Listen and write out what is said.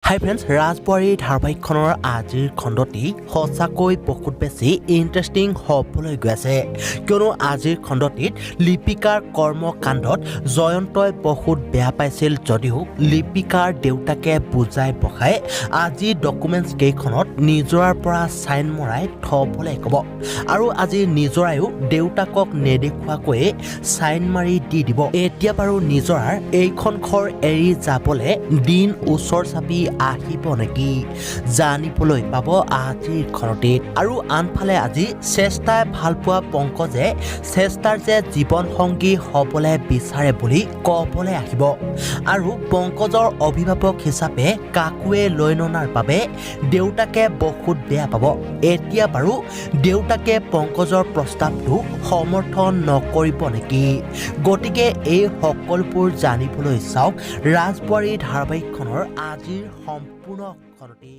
হাই friends, ৰাজবোৱাৰী ধাৰাবাহিকখনৰ আজিৰ খণ্ডটি সঁচাকৈ বহুত বেছি ইণ্টাৰেষ্টিং হ'বলৈ গৈ আছে, কিয়নো আজিৰ খণ্ডটিত লিপিকাৰ কৰ্মকাণ্ডত জয়ন্তই বহুত বেয়া পাইছিল যদিও লিপিকাৰ দেউতাকে বুজাই বঢ়াই আজি ডকুমেণ্টছ কেইখনত নিজৰাৰ পৰা চাইন মৰাই থবলৈ ক'ব আৰু আজি নিজৰায়ো দেউতাকক নেদেখুৱাকৈ চাইন মাৰি দি দিব। এতিয়া বাৰু নিজৰাৰ এইখন ঘৰ এৰি যাবলৈ দিন ওচৰ চাপি আহিব নেকি জানিবলৈ পাব আজিৰ খণ্ডটিত। আৰু আনফালে আজি শ্ৰেষ্ঠাই ভাল পোৱা পংকজে শ্ৰেষ্ঠাৰ যে জীৱন সংগী হ'বলৈ বিচাৰে বুলি ক'বলৈ আহিব আৰু পংকজৰ অভিভাৱক হিচাপে কাকোৱে লৈ ননাৰ বাবে দেউতাকে বহুত বেয়া পাব। এতিয়া বাৰু দেউতাকে পংকজৰ প্ৰস্তাৱটো সমৰ্থন নকৰিব নেকি? গতিকে এই সকলোবোৰ জানিবলৈ চাওক ৰাজবোৱাৰী ধাৰাবাহিকখনৰ আজিৰ সম্পূৰ্ণ খণ্ডটি।